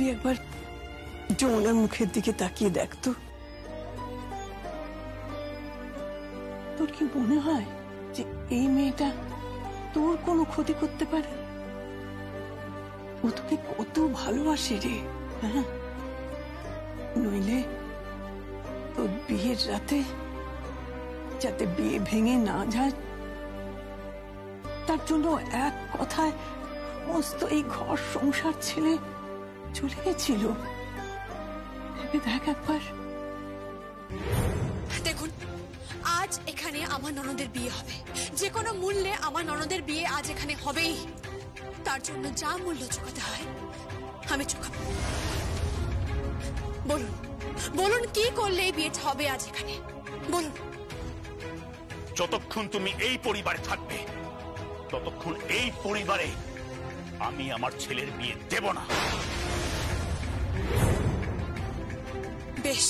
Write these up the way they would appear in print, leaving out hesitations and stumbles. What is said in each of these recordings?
তুই একবার যমুনার মুখের দিকে তাকিয়ে দেখ তো, তোর কি মনে হয় যে এই মেয়েটা তোর কোনো ক্ষতি করতে পারে? ও তোকে কত ভালোবাসে রে। হ্যাঁ, নইলে তোর বিয়ের রাতে যাতে বিয়ে ভেঙে না যায় তার জন্য এক কথায় সমস্ত এই ঘর সংসার ছেড়ে চলে গেছিল। ভেবে দেখ একবার। দেখুন, আজ এখানে আমার ননদের বিয়ে হবে, যে কোনো মূল্যে আমার ননদের বিয়ে আজ এখানে হবেই। তার জন্য যা মূল্য চুকাতে হয় আমি চুকাবো। বলুন বলুন, কি করলে এই বিয়েটা হবে আজ এখানে? বলুন। যতক্ষণ তুমি এই পরিবারে থাকবে ততক্ষণ এই পরিবারে আমি আমার ছেলের বিয়ে দেব না। বেশ,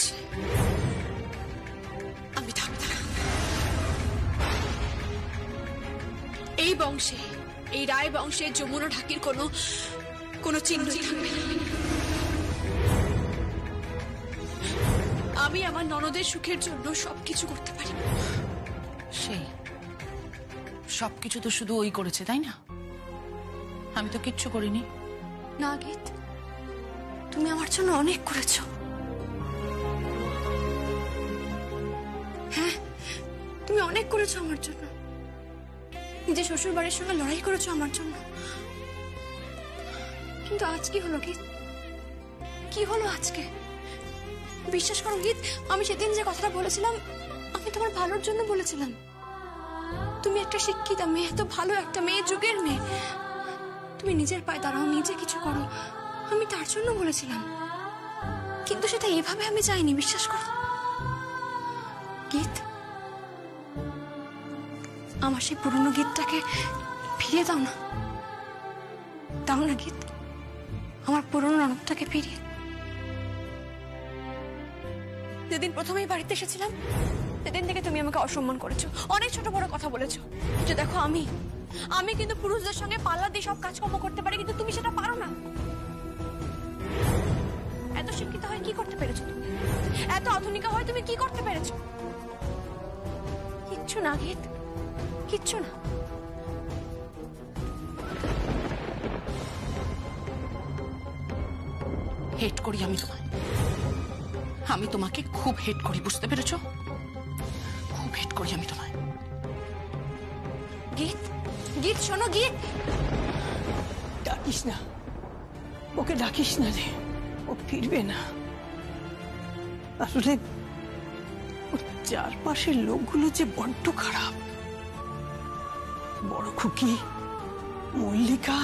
আমি থাকব না। এই বংশে, এই রায় বংশে যমুনা ঢাকির কোনো চিহ্ন থাকবে না। আমি আমার ননদের সুখের জন্য সবকিছু করতে পারি। সেই সবকিছু তো শুধু ওই করেছে, তাই না? আমি তো কিচ্ছু করিনি। না গীত, তুমি আমার জন্য অনেক করেছো। হ্যাঁ, তুমি অনেক করেছো আমার জন্য। নিজের শ্বশুর বাড়ির সঙ্গে লড়াই করেছো আমার জন্য। কিন্তু আজ কি হলো গীত? কি হলো আজকে? বিশ্বাস করো গীত, আমি সেদিন যে কথাটা বলেছিলাম আমি তোমার ভালোর জন্য বলেছিলাম। তুমি একটা শিক্ষিতা মেয়ে, তো ভালো একটা মেয়ে, যুগের মেয়ে, তুমি নিজের পায়ে দাঁড়াও, নিজে কিছু করো, আমি তার জন্য বলেছিলাম। কিন্তু সেটা এভাবে আমি চাইনি, বিশ্বাস করো গীত। আমার সেই পুরনো গীতটাকে ফিরিয়ে দাও না, দাও না গীত, আমার পুরনো ননদটাকে ফিরিয়ে। যেদিন প্রথমেই বাড়িতে এসেছিলাম সেদিন থেকে তুমি আমাকে অসম্মান করেছো, অনেক ছোট বড় কথা বলেছো। যে দেখো, আমি কিন্তু পুরুষদের সঙ্গে পাল্লা দিয়ে সব কাজকর্ম করতে পারি, কিন্তু তুমি সেটা পারো না। এত শিক্ষিত হয়ে কি করতে পেরেছো তুমি? এত আধুনিক হয়ে তুমি কি করতে পেরেছো? কিচ্ছু না গীত, কিচ্ছু না। হেট করি আমি তোমায়, আমি তোমাকে খুব হেট করি, বুঝতে পেরেছো? খুব হেট করি আমি তোমায়। গীত, গীত শোনো গীত। ডাকিস না ওকে, ডাকিস না রে, ও ফিরবে না। আসলে ওর চারপাশের লোকগুলো যে বড্ড খারাপ। বড় খুকি, মল্লিকা,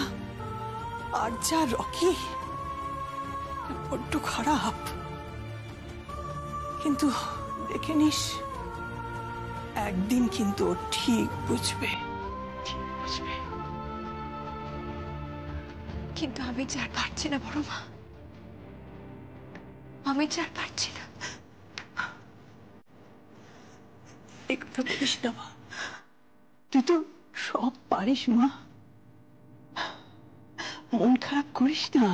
আর যা রকি, বড্ড খারাপ। কিন্তু দেখে নিস, একদিন কিন্তু ও ঠিক বুঝবে, ঠিক বুঝবে। কিন্তু আমি যে আর পারছি না বড় মা, আমি যে আর পারছি না। এই কথা বলিস না মা, তুই তো সব পারিস মা, মন খারাপ করিস না।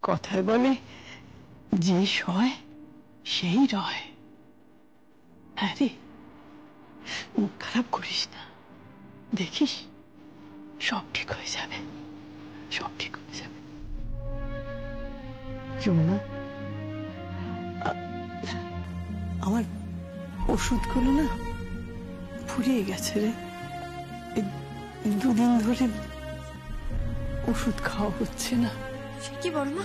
কথায় বলে যে সয় সেই রয়। হ্যাঁ রে, মন খারাপ করিস না, দেখিস সব ঠিক হয়ে যাবে, সব ঠিক হয়ে যাবে। যমুনা, আমার ওষুধগুলো না ফুরিয়ে গেছে রে। দুদিন ধরে ওষুধ খাওয়া হচ্ছে না। সে কি বড় মা,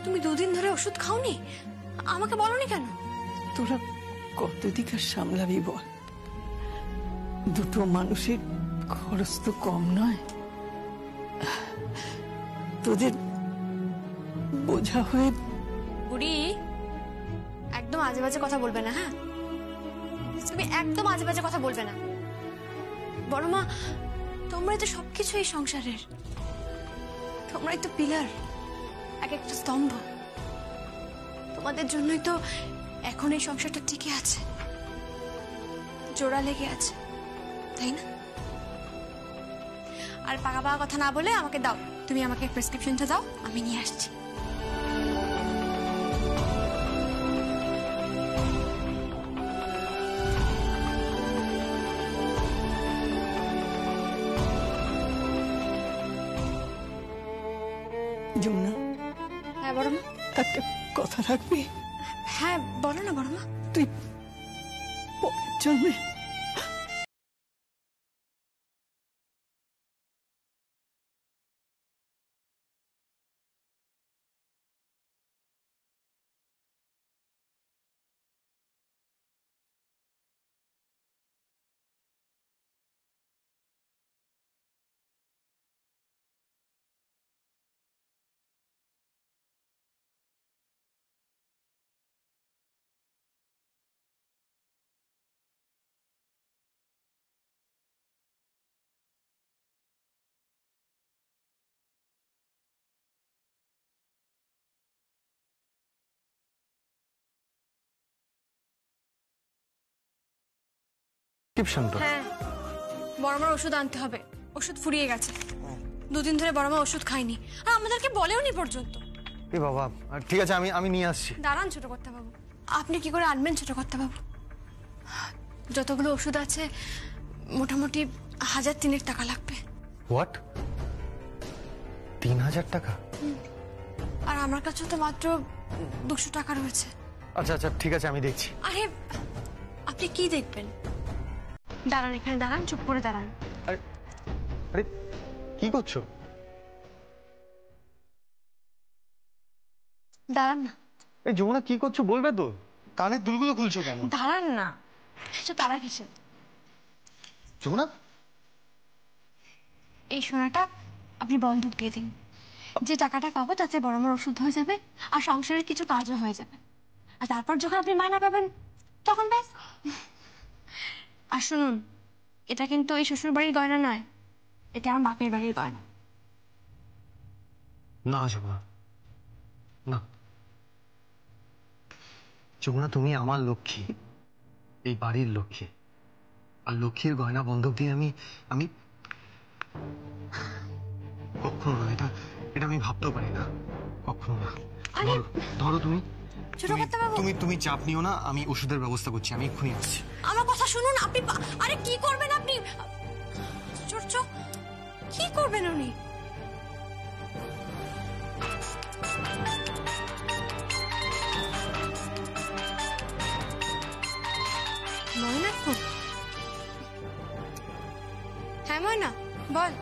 তুমি দুদিন ধরে ওষুধ খাওনি? আমাকে বলনি কেন? তোরা কতদিক আর সামলাবি বল? দুটো মানুষের খরচ তো কম নয়। তোদের বোঝা হয়ে। বুড়ি, একদম আজে বাজে কথা বলবে না। হ্যাঁ, তুমি একদম আজে বাজে কথা বলবে না। বড় মা, তোমরাই তো সবকিছু এই সংসারের, তোমরাই তো পিলার, এক একটা স্তম্ভ। তোমাদের জন্যই তো এখন এই সংসারটা টিকে আছে, জোড়া লেগে আছে, তাই না? আর পাকা পাকা কথা না বলে আমাকে দাও, তুমি আমাকে প্রেসক্রিপশনটা দাও, আমি নিয়ে আসছি। যমুনা, হ্যাঁ বড় মা। একটা কথা রাখবি? হ্যাঁ বলো না বড় মা। তুই পরের জন্মে হ্যাঁ, বড় মার ওষুধ আনতে হবে, ওষুধ ফুরিয়ে গেছে। দুদিন ধরে বড় মা ওষুধ খায়নি, আর আমাদেরকে বলেওনি পর্যন্ত। এ বাবা, ঠিক আছে, আমি নিয়ে আসছি। দাঁড়ান ছোট কর্তা বাবু, আপনি কি করে আনবেন ছোট কর্তা বাবু? যতগুলো ওষুধ আছে মোটামুটি 1003 টাকা লাগবে। হোয়াট? 3000 টাকা? আর আমার কাছে তো মাত্র 200 টাকা রয়েছে। আচ্ছা আচ্ছা, ঠিক আছে, আমি দেখছি। আরে আপনি কি দেখবেন? দাঁড়ান, এখানে দাঁড়ান, চুপ করে দাঁড়ান। আরে আরে, কি করছো? দাঁড়ান না। এই যমুনা, কি করছো বলবে তো? কানের দুলগুলো খুলছো কেন? দাঁড়ান না, আচ্ছা তারা কিসের? যমুনা, এই সোনাটা আপনি বন্ধক দিয়ে দিন। যে টাকাটা পাবো তাতে বড় আমার ওষুধ হয়ে যাবে, আর সংসারের কিছু কাজও হয়ে যাবে। আর তারপর যখন আপনি মায়না পাবেন তখন ব্যাস। আর শুনুন, এটা কিন্তু এই শ্বশুর বাড়ির গয়না নয়, এটা আমার বাপের বাড়ির গয়না। না যমুনা, না যমুনা, তুমি আমার লক্ষ্মী, এই বাড়ির লক্ষ্মী। আর লক্ষ্মীর গয়না বন্ধক দিয়ে আমি কখনো না, এটা আমি ভাবতেও পারি না, কখনো না। ধরো তুমি, তুমি চাপ নিও না, আমি ওষুধের ব্যবস্থা করছি, আমি এক্ষুনি আসছি। আমার কথা শুনুন, আপনি আরে কি করবেন আপনি? আশ্চর্য, কি করবেন উনি? ময়না ফোন। হ্যাঁ ময়না, বল।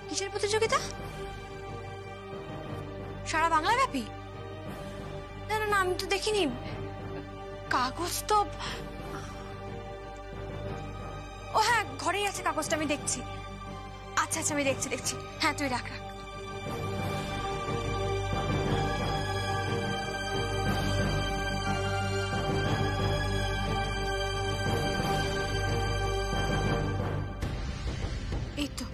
কিসের প্রতিযোগিতা? সারা বাংলা ব্যাপী? না না না, আমি তো দেখিনি। কাগজ তো, ও হ্যাঁ, ঘরেই আছে কাগজটা, আমি দেখছি। আচ্ছা আচ্ছা, আমি দেখছি। হ্যাঁ তুই রাখ। এই তো,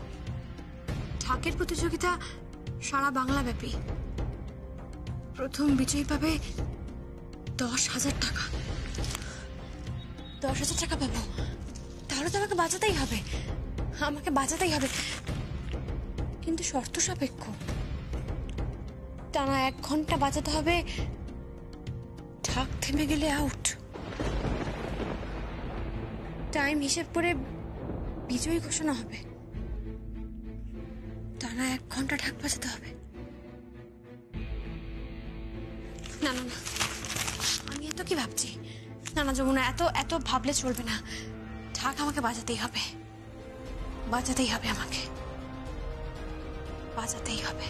ঢাকের প্রতিযোগিতা সারা বাংলা ব্যাপী। প্রথম বিজয়ী পাবে 10,000 টাকা। 10,000 টাকা পাবো? তাহলে তো আমাকে বাঁচাতেই হবে, কিন্তু শর্ত সাপেক্ষ। টানা 1 ঘন্টা বাঁচাতে হবে, ঢাক থেমে গেলে আউট। টাইম হিসেব করে বিজয়ী ঘোষণা হবে। টানা 1 ঘন্টা ঢাক বাজাতে হবে। না না না, আমি এত কি ভাবছি? না না যমুনা, এত ভাবলে চলবে না। ঢাক আমাকে বাজাতেই হবে, আমাকে বাজাতেই হবে।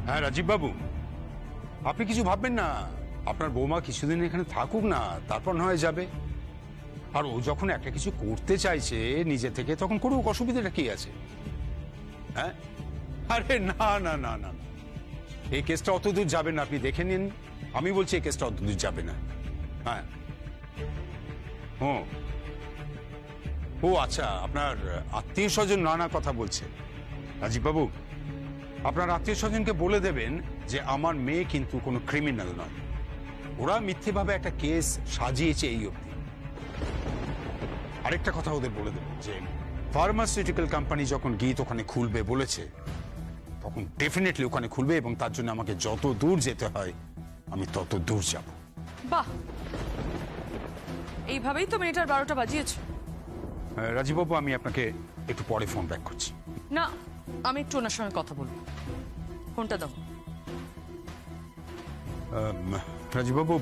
হ্যাঁ রাজীব বাবু, আপনি কিছু ভাববেন না। আপনার বৌমা কিছুদিন এখানে থাকুক না, তারপর না হয় যাবে। আর ও যখন একটা কিছু করতে চাইছে নিজে থেকে, তখন করুক, অসুবিধাটা কি আছে? হ্যাঁ, আরে না না না না, এই কেসটা অত দূর যাবে না, আপনি দেখে নিন। আমি বলছি এই কেসটা অত দূর যাবে না। হ্যাঁ, ও আচ্ছা, আপনার আত্মীয় স্বজন নানা কথা বলছে। রাজীব বাবু, আপনার আত্মীয় স্বজনকে বলে দেবেন যে আমার মেয়ে কিন্তু কোনো ক্রিমিনাল নয়, ওরা মিথ্যেভাবে একটা কেস সাজিয়েছে এই অবধি। আরেকটা কথা ওদের বলে দেবেন যে ফার্মাসিউটিক্যাল কোম্পানি যখন গীত ওখানে খুলবে বলেছে, তখন ডেফিনেটলি ওখানে খুলবে এবং তার জন্য আমাকে যত দূর যেতে হয় আমি তত দূর যাব। বাহ, এইভাবেই তো মেয়েটার 12টা বাজিয়েছ। রাজীববাবু, আমি আপনাকে একটু পরে ফোন ব্যাক করছি। না, আমি একটু ওনার সঙ্গে কথা বলবো। ফোনটা দাও। রাজীববাবু,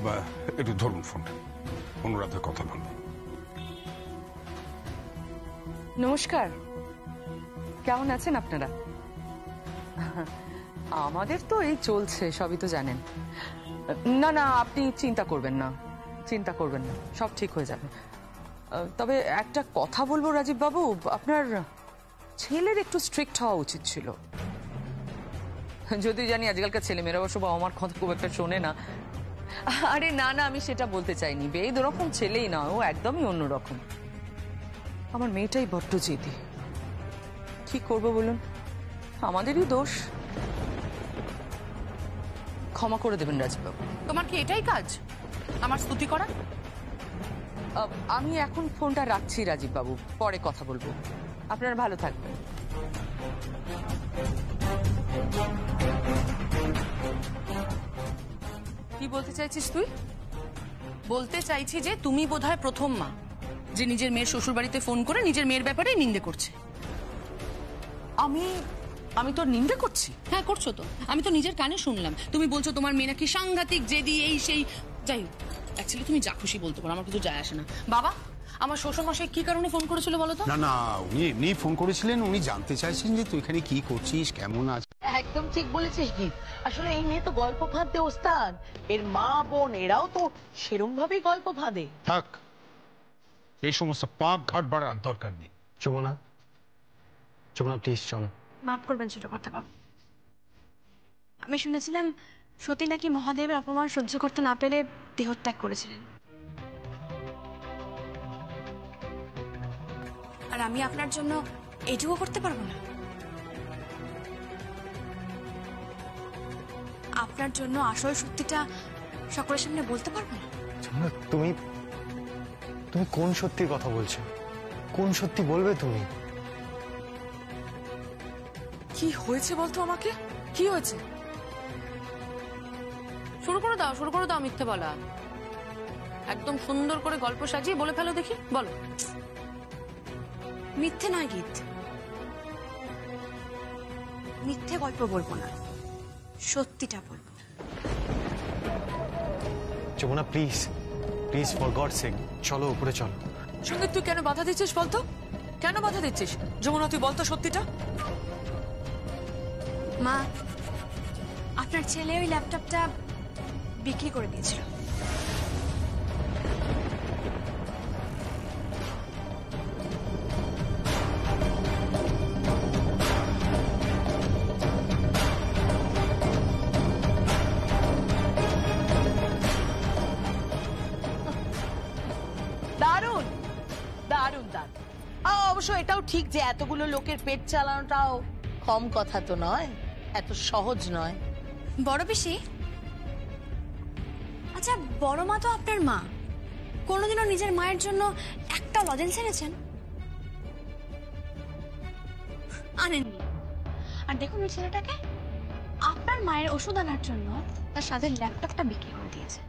একটু ধরুন ফোনটা, অনুরাধা কথা বলবো। নমস্কার, কেমন আছেন আপনারা? আমাদের তো এই চলছে, সবই তো জানেন। না না, আপনি চিন্তা করবেন না, চিন্তা করবেন না, সব ঠিক হয়ে যাবে। তবে একটা কথা বলবো রাজীব বাবু, আপনার ছেলের একটু স্ট্রিক্ট হওয়া উচিত ছিল। যদি জানি আজকালকার ছেলেমেয়েরা অবশ্য বাবা মার কথা খুব একটা শোনে না। আরে না না, আমি সেটা বলতে চাইনি। বেদ ওরকম ছেলেই না, ও একদমই অন্যরকম। আমার মেয়েটাই বড্ড জেদি। কি করবো বলুন, আমাদেরই দোষ। ক্ষমা করে দেবেন রাজীববাবু। তোমার কি এটাই কাজ, আমার স্তুতি করা? আমি এখন ফোনটা রাখছি রাজীববাবু, পরে কথা বলবো। আপনারা ভালো থাকবেন। কি বলতে চাইছিস তুই? বলতে চাইছি যে তুমি বোধহয় প্রথম মা যে নিজের মেয়ের শ্বশুর বাড়িতে ফোন করে নিজের মেয়ের ব্যাপারে নিন্দে করছে। আমি তোর নিন্দে করছি? হ্যাঁ, করছো তো। আমি তো নিজের কানে শুনলাম। তুমি বলছো তোমার মেয়ে নাকি সাংঘাতিক জেদি, এই সেই। যাই হোক, অ্যাকচুয়ালি তুমি যা খুশি বলতে পারো, আমার কিছু যায় আসে না। বাবা, আমার শ্বশুর মশাই কি কারণে ফোন করেছিল বলো তো? না না, উনি এমনি ফোন করেছিলেন, উনি জানতে চাইছেন যে তুই এখানে কি করছিস, কেমন আছিস। একদম ঠিক বলেছিস গীত। আসলে এই মেয়ে তো গল্প ফাঁদতে ওস্তাদ। এর মা বোন এরাও তো সেরম ভাবেই গল্প ফাঁদে। থাক, এই সমস্ত পাপ ঘাট বাড়ার দরকার নেই। যমুনা, যমুনা প্লিজ চলো। মাফ করবেন ছোট কথা বাবু। আমি শুনেছিলাম সতী নাকি মহাদেবের অপমান সহ্য করতে না পেরে দেহত্যাগ করেছিলেন। আর আমি আপনার জন্য এইটুকু করতে পারবো না? আপনার জন্য আসল সত্যিটা সকলের সামনে বলতে পারবো না? যমুনা, তুমি তুমি কোন সত্যির কথা বলছো? কোন সত্যি বলবে তুমি? কি হয়েছে বলতো আমাকে, কি হয়েছে? শুরু করে দাও মিথ্যে বলা। একদম সুন্দর করে গল্প সাজিয়ে বলে ফেলো দেখি, বলো। মিথ্যে নয় গীত, মিথ্যে গল্প বলবো না, সত্যিটা বলবো। Jamuna please, please for God sake চলো, উপরে চলো। সঙ্গে তুই কেন বাধা দিচ্ছিস বলতো? কেন বাধা দিচ্ছিস? যমুনা, তুই বলতো সত্যিটা। মা, আপনার ছেলে ওই ল্যাপটপটা বিক্রি করে দিয়েছিল। দারুণ দারুণ দারুণ। অবশ্য এটাও ঠিক যে এতগুলো লোকের পেট চালানোটাও কম কথা তো নয়, এত সহজ নয়। বড় পিসি, আচ্ছা বড় মা তো আপনার মা, কোনোদিনও নিজের মায়ের জন্য একটা লজেন্স এনেছেন? আনেননি। আর দেখুন ওই ছেলেটাকে, আপনার মায়ের ওষুধ আনার জন্য তার সাথে ল্যাপটপটা বিক্রি করে দিয়েছে।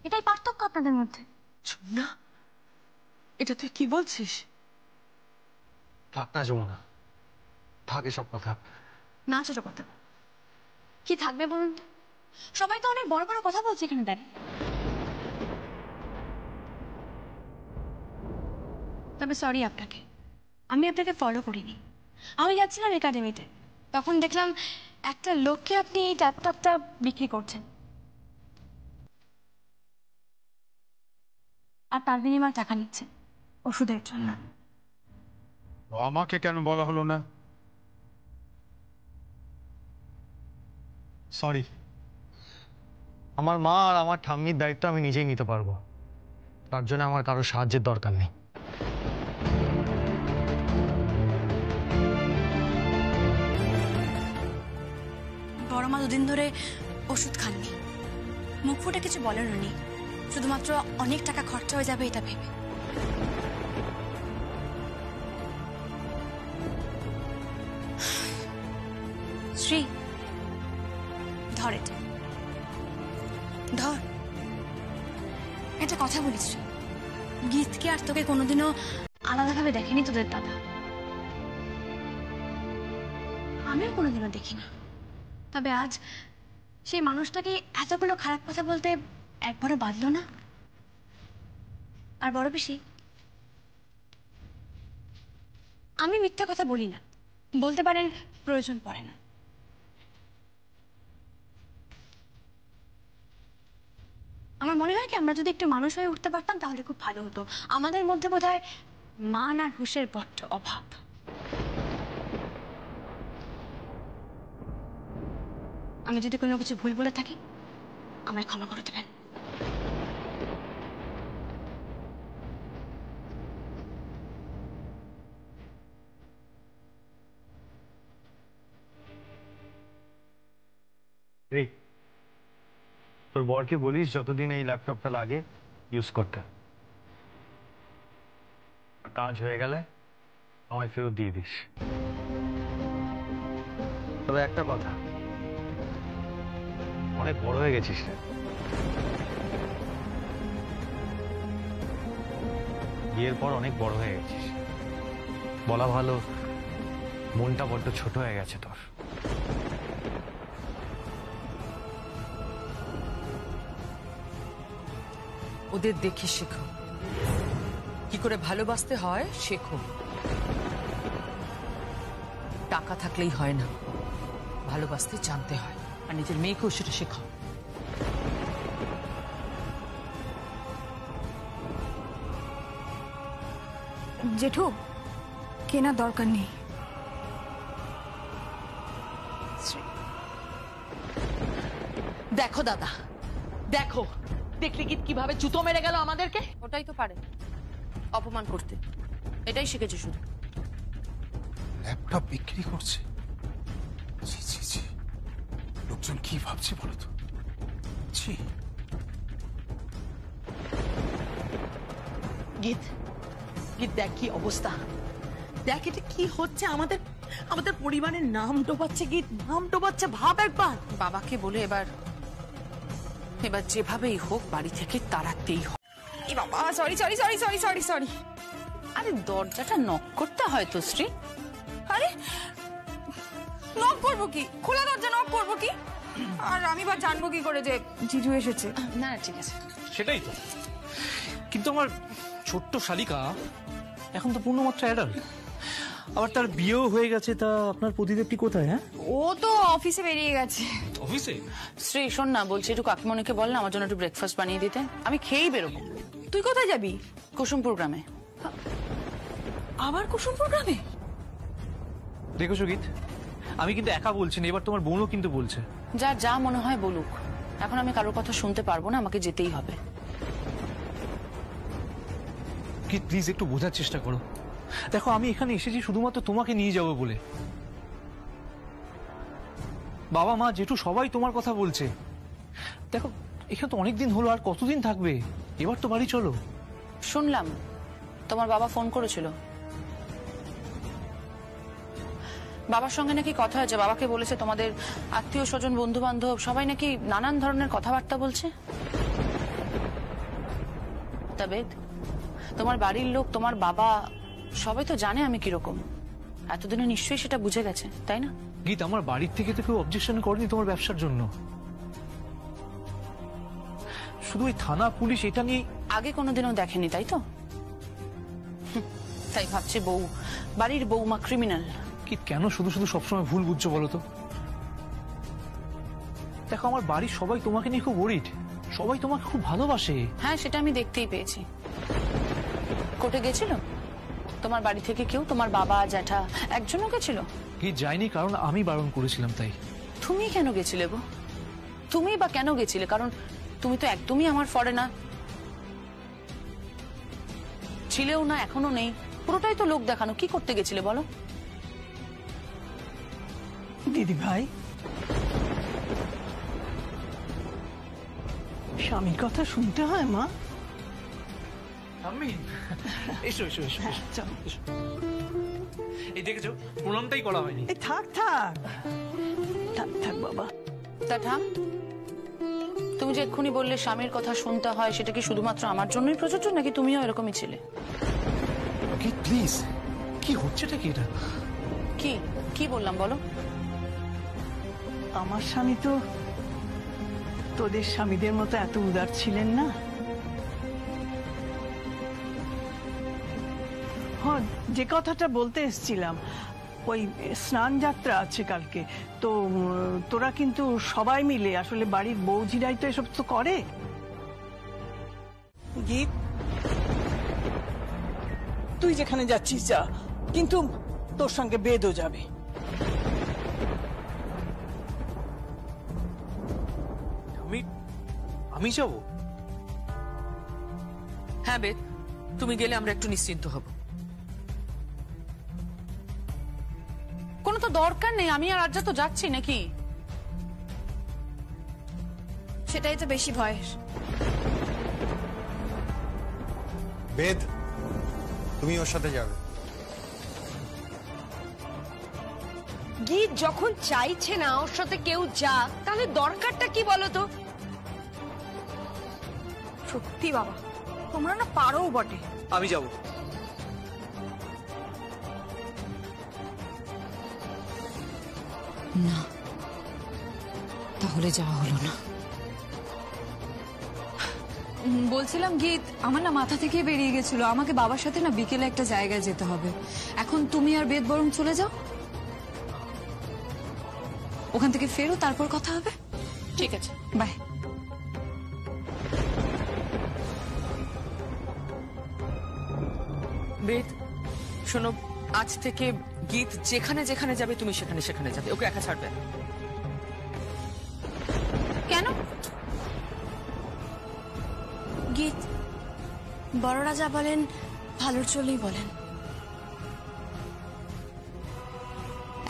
এটাই পার্থক্য আপনাদের মধ্যে। না, এটা তুই কি বলছিস? থাক না যমুনা, থাক এসব কথা। না ছোট কথা, কি থাকবে বলুন? সবাই তো অনেক বড় বড় কথা বলছে এখানে দাঁড়িয়ে। তবে সরি আপনাকে, আমি আপনাকে ফলো করিনি। আমি যাচ্ছিলাম একাডেমিতে, তখন দেখলাম একটা লোককে আপনি এই ল্যাপটপটা বিক্রি করছেন, আর তার বিনিময়ে টাকা নিচ্ছেন ওষুধের জন্য। আমাকে কেন বলা হলো না? সরি, আমার মা আর আমার ঠাম্মির দায়িত্ব আমি নিজেই নিতে পারবো, তার জন্য আমার কারো সাহায্যের দরকার নেই। বড় মা দুদিন ধরে ওষুধ খাননি, মুখ ফুটে কিছু বলেনও নি, শুধুমাত্র অনেক টাকা খরচা হয়ে যাবে এটা ভেবে। শ্রী, ধর এটা, ধর। একটা কথা বলিস শ্রী, গীতকে আর তোকে কোনোদিনও আলাদাভাবে দেখেনি তোদের দাদা, আমিও কোনোদিনও দেখি না। তবে আজ সেই মানুষটাকে এতগুলো খারাপ কথা বলতে একবারও বাঁধলো না। আর বড় বেশি, আমি মিথ্যা কথা বলি না, বলতে পারেন প্রয়োজন পড়ে না। আমার মনে হয় কি আমরা যদি একটু মানুষ হয়ে উঠতে পারতাম তাহলে খুব ভালো হতো। আমাদের মধ্যে বোধহয় মান আর হুঁশের বড্ড অভাব। আমি যদি কোনো কিছু ভুল বলে থাকি আমায় ক্ষমা করে দেবেন। তোর বরকে বলিস যতদিন এই ল্যাপটপটা লাগে ইউজ করতে, কাজ হয়ে গেলে আমায় ফেরত দিয়ে দিস। তবে একটা কথা, অনেক বড় হয়ে গেছিস রে, বিয়ের পর অনেক বড় হয়ে গেছিস। বলা ভালো মনটা বড্ড ছোট হয়ে গেছে তোর। ওদের দেখে শেখো, কি করে ভালোবাসতে হয় শেখো। টাকা থাকলেই হয় না, ভালোবাসতে জানতে হয়, আর নিজের মেয়েকেও সেটা শেখাও। জেঠু, কেনার দরকার নেই। দেখো দাদা, দেখো, দেখলি গীত কিভাবে জুতো মেরে গেল আমাদেরকে। ওটাই তো পারে, অপমান করতে, এটাই শিখেছে শুধু। ল্যাপটপ বিক্রি করছে, ছি ছি ছি, লোকজন কি ভাবছে বলো তো। ছি, গীত, গীত দেখ কি অবস্থা, দেখ এটা কি হচ্ছে। আমাদের আমাদের পরিবারের নাম ডোবাচ্ছে গীত, নাম ডোবাচ্ছে। ভাব একবার। বাবাকে বলে এবার যেভাবেই হোক বাড়ি থেকে তাড়াতেই হোক। এ বাবা, sorry sorry sorry sorry sorry sorry. আরে দরজাটা নক করতে হয় তো শ্রী। আরে নক করবো কি, খোলা দরজা নক করবো কি, আর আমি বা জানবো কি করে যে জিজু এসেছে? না ঠিক আছে, সেটাই তো। কিন্তু আমার ছোট্ট শালিকা এখন তো পূর্ণমাত্রা অ্যাডাল্ট, আবার তার বিয়েও হয়ে গেছে। তা আপনার প্রতিদেবটি কোথায়? হ্যাঁ, ও তো অফিসে বেরিয়ে গেছে। অফিসে? শ্রী শোন না, বলছি একটু কাকিমণিকে বল না আমার জন্য একটু ব্রেকফাস্ট বানিয়ে দিতে, আমি খেয়েই বেরোবো। তুই কোথায় যাবি? কুসুমপুর গ্রামে। আবার কুসুমপুর গ্রামে? দেখো সুগীত, আমি কিন্তু একা বলছি না, এবার তোমার বোনও কিন্তু বলছে। যার যা মনে হয় বলুক, এখন আমি কারোর কথা শুনতে পারবো না, আমাকে যেতেই হবে। কি প্লিজ একটু বোঝার চেষ্টা করো। দেখো আমি এখানে এসেছি শুধুমাত্র তোমাকে নিয়ে যাবো বলে। বাবা মা জেঠু সবাই তোমার কথা বলছে। দেখো এখানে তো অনেকদিন হলো, আর কতদিন থাকবে? এবার তো বাড়ি চলো। শুনলাম তোমার বাবা ফোন করেছিল, বাবার সঙ্গে নাকি কথা হয়েছে, বাবাকে বলেছে তোমাদের আত্মীয় স্বজন বন্ধু বান্ধব সবাই নাকি নানান ধরনের কথাবার্তা বলছে। তবে তোমার বাড়ির লোক, তোমার বাবা সবাই তো জানে আমি কিরকম, এতদিনে নিশ্চয়ই সেটা বুঝে গেছে, তাই না? গীত, আমার বাড়ির থেকে তো কেউ অবজেকশন করেনি তোমার ব্যবসার জন্য। শুধু ওই থানা পুলিশ এটা নিয়ে আগে কোনোদিনও দেখেনি, তাই তো? তাই ভাবছে বাড়ির বৌমা ক্রিমিনাল। কি কেন শুধু শুধু সবসময় ভুল বুঝছো বলো তো? দেখো আমার বাড়ির সবাই তোমাকে নিয়ে খুব ওরিড, সবাই তোমাকে খুব ভালোবাসে। হ্যাঁ, সেটা আমি দেখতেই পেয়েছি। কোর্টে গেছিল তোমার বাড়ি থেকে কেউ? তোমার বাবা, জ্যাঠা একজনও গেছিল? কি যায়নি, কারণ আমি বারণ করেছিলাম। তাই তুমি কেন গেছিলে গো? তুমি বা কেন গেছিলে? কারণ তুমি তো একদমই আমার ফরেনার ছিলেও না, এখনো নেই, পুরোটাই তো লোক দেখানো। কি করতে গেছিলে বলো? দিদি ভাই, স্বামীর কথা শুনতে হয় মা। আমি এসো এসো এসো হ্যাঁ, চল। এসো। এই দেখেছো প্রণামটাই করা হয়নি। এই থাক থাক থাক থাক বাবা। তা ঠাম, তুমি যে এক্ষুনি বললে স্বামীর কথা শুনতে হয়, সেটা কি শুধুমাত্র আমার জন্যই প্রযোজ্য, নাকি তুমিও এরকমই ছিলে? প্লিজ, কি হচ্ছেটা কি এটা? কি কি বললাম বলো? আমার স্বামী তো তোদের স্বামীদের মতো এত উদার ছিলেন না। হ্যাঁ, যে কথাটা বলতে এসেছিলাম, ওই স্নান যাত্রা আছে কালকে, তো তোরা কিন্তু সবাই মিলে, আসলে বাড়ির বৌঝিরাই তো এসব তো করে। গীত, তুই যেখানে যাচ্ছিস যা, কিন্তু তোর সঙ্গে বেদও যাবে। আমি যাবো? হ্যাঁ বেদ, তুমি গেলে আমরা একটু নিশ্চিন্ত হব। কোনো তো দরকার নেই, আমি আর রাজ্জা তো যাচ্ছি নাকি। সেটাই তো বেশি ভয়ের। বেদ, তুমি ওর সাথে যাবে। গীত যখন চাইছে না ওর সাথে কেউ যাক, তাহলে দরকারটা কি বলতো? সত্যি বাবা, তোমরা না পারো বটে। আমি যাবো। না, তাহলে যাওয়া হলো না। বলছিলাম গীত, আমার না মাথা থেকে বেরিয়ে গেছিল, আমাকে বাবার সাথে না বিকেলে একটা জায়গায় যেতে হবে। এখন তুমি আর বেদ বরং চলে যাও, ওখান থেকে ফেরো, তারপর কথা হবে। ঠিক আছে, বাই। বেদ শোনো, আজ থেকে গীত যেখানে যেখানে যাবে তুমি সেখানে সেখানে যাবে, ওকে একা ছাড়বে না। কেন? গীত, বড়রা যা বলেন ভালোর চলেই বলেন।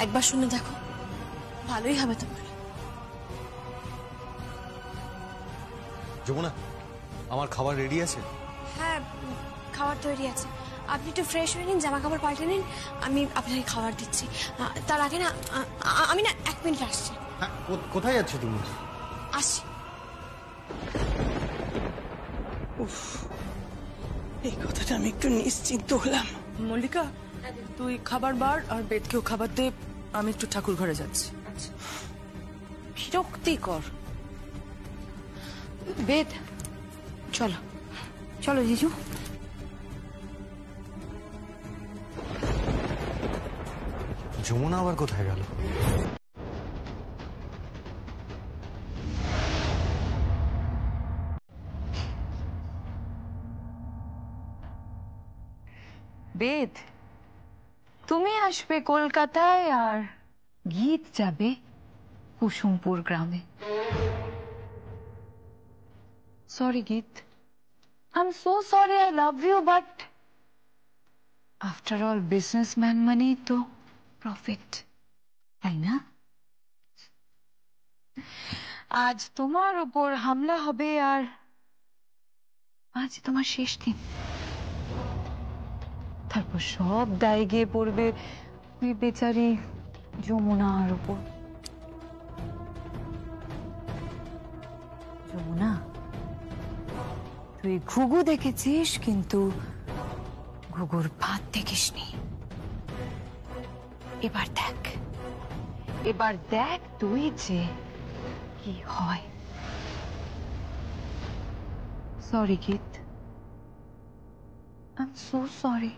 একবার শুনে দেখো, ভালোই হবে তোমার। যমুনা, আমার খাবার রেডি আছে? হ্যাঁ, খাবার তৈরি আছে। আপনি একটু ফ্রেশ হয়ে নিন, জামা কাপড় পাল্টে নিন, আমি আপনাকে খাবার দিচ্ছি। তার আগে না, আমি না 1 মিনিট আসছি। হ্যাঁ, কোথায় যাচ্ছ তুমি? আসছি। উফ, এই কথাটা আমি একটু নিশ্চিন্ত হলাম। মল্লিকা, তুই খাবার বার আর বেদকেও খাবার দে, আমি একটু ঠাকুর ঘরে যাচ্ছি। বিরক্তিকর। বেদ, চলো চলো জিজু। যমুনা আবার কোথায় গেল? বেদ, তুমি আসবে কলকাতায় আর গীত যাবে কুসুমপুর গ্রামে। Sorry Geet, I am so sorry, I love you, but after all businessman মানেই তো প্রফিট, তাই না? আজ তোমার উপর হামলা হবে আর আজ তোমার শেষ দিন। তারপর সব দায় গিয়ে পড়বে ওই বেচারি যমুনার উপর। যমুনা, তুই ঘুঘু দেখেছিস, কিন্তু ঘুঘুর ভাত দেখিসনি। এবার দেখ, এবার দেখ তুই যে কি হয়। Sorry Geet, I am so sorry.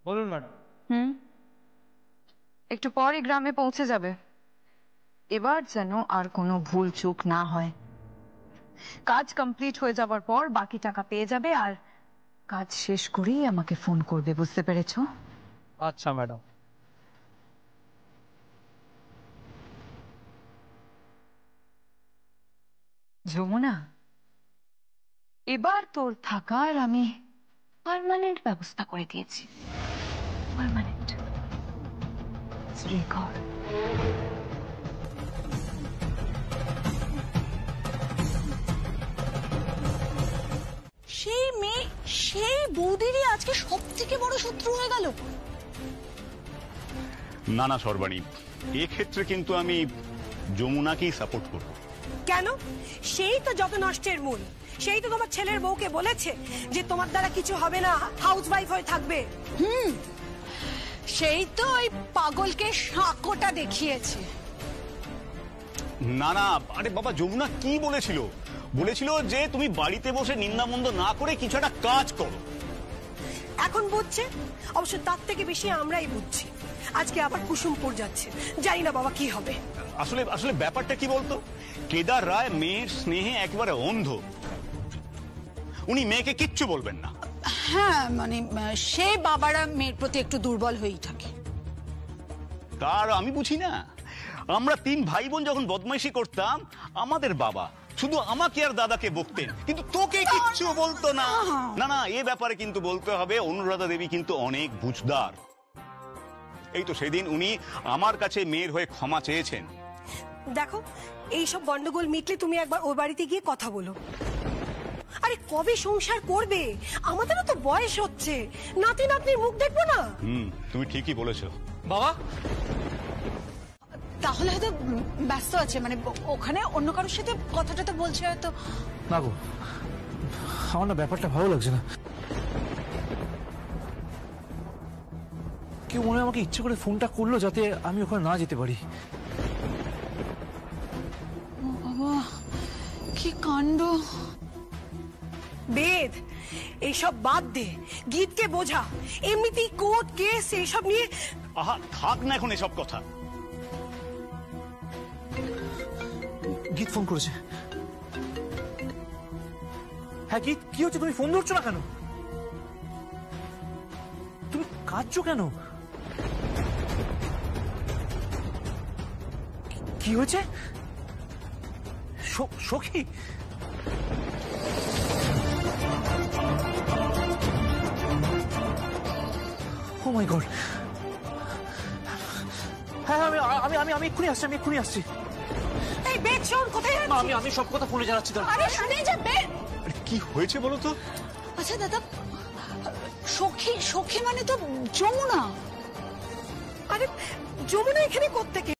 বলুন ম্যাডাম। একটু পরই গ্রামে পৌঁছে যাবে। এবার যেন আর কোনো ভুল চুক না হয়। কাজ কমপ্লিট হয়ে যাওয়ার পর বাকি টাকা পেয়ে যাবে, আর কাজ শেষ করেই আমাকে ফোন করবে, বুঝতে পেরেছো? আচ্ছা ম্যাডাম। যমুনা, এবার তোর থাকার আমি পার্মানেন্ট ব্যবস্থা করে দিয়েছি। পার্মানেন্ট। রেকর্ড। সেই মেয়ে সেই বৌদিরই আজকে সব থেকে বড় শত্রু হয়ে গেল। না না সর্বাণী, এক্ষেত্রে কিন্তু আমি যমুনাকেই সাপোর্ট করব। কেন? সেই তো যত নষ্টের মূল। সেই তো তোমার ছেলের বউকে বলেছে যে তোমার দ্বারা কিছু হবে না, হাউস ওয়াইফ হয়ে থাকবে। সেই তো ওই পাগলকে সাঁকোটা দেখিয়েছে। না না, আরে বাবা, যমুনা কি বলেছিল? বলেছিল যে তুমি বাড়িতে বসে নিন্দামন্দ না করে কিছু একটা কাজ করো। এখন বুঝছে, অবশ্য তার থেকে বেশি আমরাই বুঝছি। আজকে আবার কুসুমপুর যাচ্ছে, জানি না বাবা কি হবে। আসলে আসলে ব্যাপারটা কি বলতো, কেদার রায় মেয়ের স্নেহে একেবারে অন্ধ। উনি মেয়েকে কিচ্ছু বলবেন না। হ্যাঁ, মানে সে বাবারা মেয়ের প্রতি একটু দুর্বল হয়েই থাকে। তার আমি বুঝি না? আমরা 3 ভাই বোন যখন বদমাইশি করতাম, আমাদের বাবা শুধু আমাকে আর দাদাকে বকতেন, কিন্তু তোকে কিচ্ছু বলতো না। না না, এ ব্যাপারে কিন্তু বলতে হবে অনুরাধা দেবী কিন্তু অনেক বুঝদার। এই তো সেদিন উনি আমার কাছে মেয়ের হয়ে ক্ষমা চেয়েছেন। দেখো, এইসব গন্ডগোল মিটলে তুমি একবার ওর বাড়িতে গিয়ে কথা বলো। আরে কবে সংসার করবে? আমাদেরও তো বয়স হচ্ছে, নাতি নাতনির মুখ দেখবো না? তুমি ঠিকই বলেছো। বাবা তাহলে হয়তো ব্যস্ত আছে, মানে ওখানে অন্য কারোর সাথে কথাটা তো বলছে হয়তো। না গো, আমার না ব্যাপারটা ভালো লাগছে না। কেউ মনে হয় আমাকে ইচ্ছে করে ফোনটা করলো যাতে আমি ওখানে না যেতে পারি। বাবা, কি কাণ্ড! বেদ, এইসব বাদ দে, গীতকে বোঝা। এমনিতেই কোর্ট কেস এইসব নিয়ে। আহা, থাক না এখন এসব কথা। গীত ফোন করেছে। হ্যাঁ গীত, কি হচ্ছে? তুমি ফোন ধরছো না কেন? তুমি কাঁদছো কেন? কি হয়েছে? সখী? ও মাই গড! হ্যাঁ, আমি এক্ষুনি আসছি। এই বেদ, শোন, কোথায় যাচ্ছিস? আমি সব কথা ফোনে জানাচ্ছি। আরে শুনে যা বেদ। কি হয়েছে বলো তো? আচ্ছা দাদা, সখী মানে তো যমুনা। আরে যমুনা এখানে কোত্থেকে?